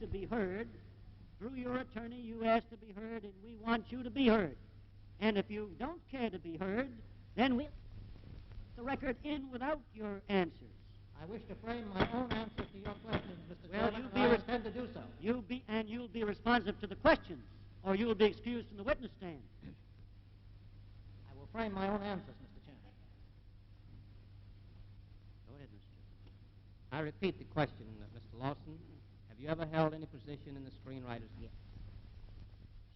to be heard. Through your attorney, you ask to be heard, and we want you to be heard. And if you don't care to be heard, then we'll put the record in without your answers. I wish to frame my own answer to your questions, Mr. Well, Chairman, and I intend to do so. You'll be responsive to the questions, or you will be excused from the witness stand. I will frame my own answers, Mr. Chairman. Go ahead, Mr. Chairman. I repeat the question, Mr. Lawson. Have you ever held any position in the Screenwriters Guild?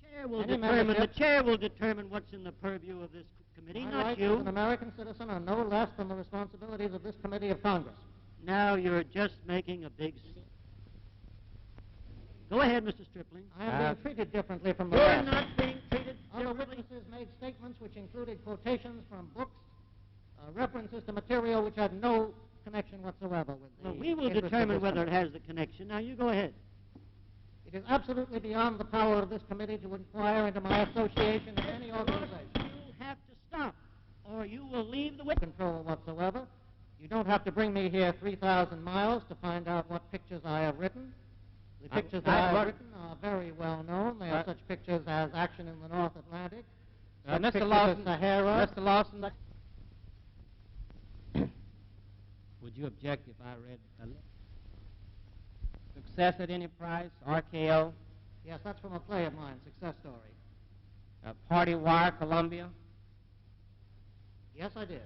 The chair will determine what's in the purview of this committee, My not rights you. as an American citizen are no less than the responsibilities of this committee of Congress. Now you're just making a big scene. Go ahead, Mr. Stripling. I am being treated differently from the You're rest. not being treated Other differently. witnesses made statements which included quotations from books, references to material which had no connection whatsoever with the Well, we will interest of determine this whether it committee. has the connection. Now, you go ahead. It is absolutely beyond the power of this committee to inquire into my association in any organization. You'll have to stop, or you will leave the witness. Control whatsoever. You don't have to bring me here 3,000 miles to find out what pictures I have written. The pictures that I have written are very well known. They are such pictures as Action in the North Atlantic, Mr. Lawson, Sahara. Mr. Lawson, would you object if I read Success at Any Price, RKO, Yes, that's from a play of mine, Success Story. Party Wire, Columbia, Yes, I did.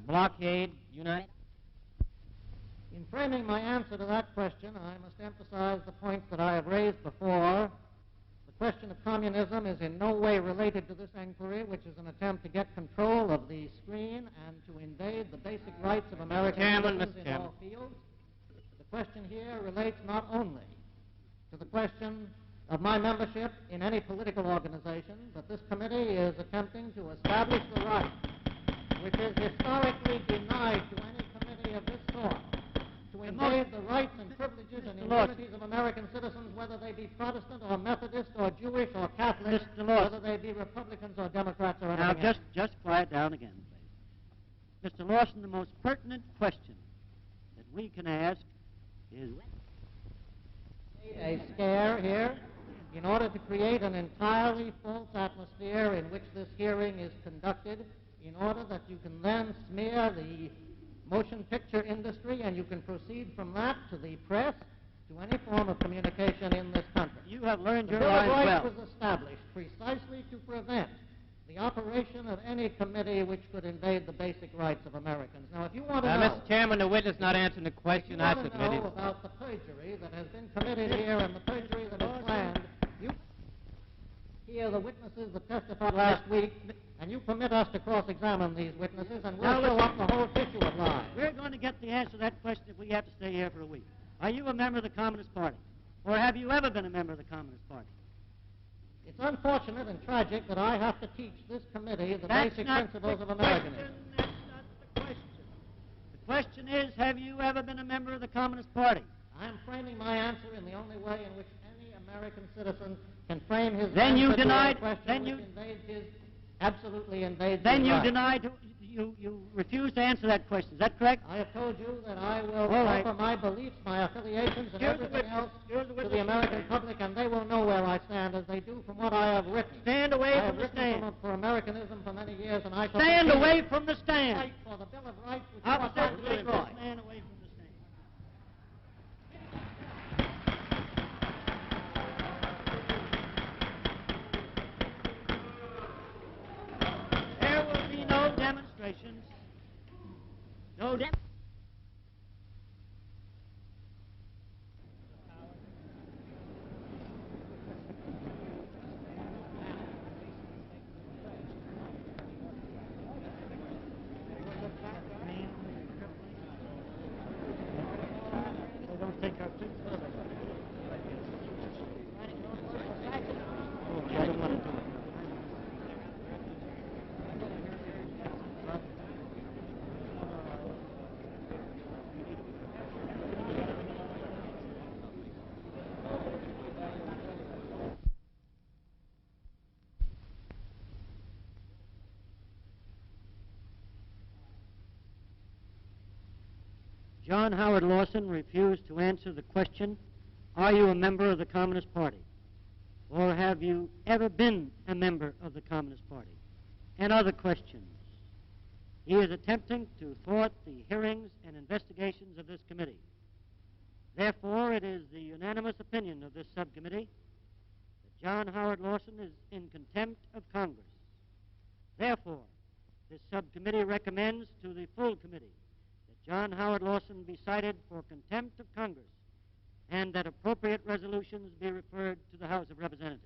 Blockade, United? In framing my answer to that question, I must emphasize the points that I have raised before. The question of communism is in no way related to this inquiry, which is an attempt to get control of the screen and to invade the basic rights of American citizens in all fields. The question here relates not only to the question of my membership in any political organization, but this committee is attempting to establish the right, which is historically denied to any committee of this sort, to invade the rights and privileges and immunities of American citizens, whether they be Protestant or Methodist or Jewish or Catholic, whether they be Republicans or Democrats or anything else. Now, just quiet down again, please. Mr. Lawson, the most pertinent question that we can ask is a scare here in order to create an entirely false atmosphere in which this hearing is conducted, in order that you can then smear the motion picture industry and you can proceed from that to the press, to any form of communication in this country. you have learned The your Bill of lines Rights well. was established precisely to prevent the operation of any committee which could invade the basic rights of Americans. Now, if you want to know... Mr. Chairman, the witness not answering the question I submitted. If you want to know about the perjury that has been committed here and the perjury that is planned, you hear the witnesses that testified last week, and you permit us to cross-examine these witnesses, and we'll show up the whole tissue of lies. We're going to get the answer to that question if we have to stay here for a week. Are you a member of the Communist Party? Or have you ever been a member of the Communist Party? It's unfortunate and tragic that I have to teach this committee the basic principles of Americanism. That's not the question. The question is, have you ever been a member of the Communist Party? I am framing my answer in the only way in which any American citizen can frame his Then answer you to denied- a question then which you- invades his, absolutely invades Then his you rights. denied, you refused to answer that question. Is that correct? I have told you that I will All right. offer my beliefs, my affiliations, and Here's the everything else Here's the to the witness. American public, and they will know where I stand, as they do from what I have written. Stand away I from have the written stand. for Americanism for many years, and I shall Stand continue away from the to stand. fight for the Bill of Rights, which is I'll what say Congress stand destroyed. away from the stand. There will be no demonstrations. No demonstrations. They don't take our things further. I don't want to do it. John Howard Lawson refused to answer the question Are you a member of the Communist Party? Or have you ever been a member of the Communist Party? And other questions. He is attempting to thwart the hearings and investigations of this committee. Therefore, it is the unanimous opinion of this subcommittee that John Howard Lawson is in contempt of Congress. Therefore, this subcommittee recommends to the full committee that John Howard Lawson be cited for contempt of Congress and that appropriate resolutions be referred to the House of Representatives.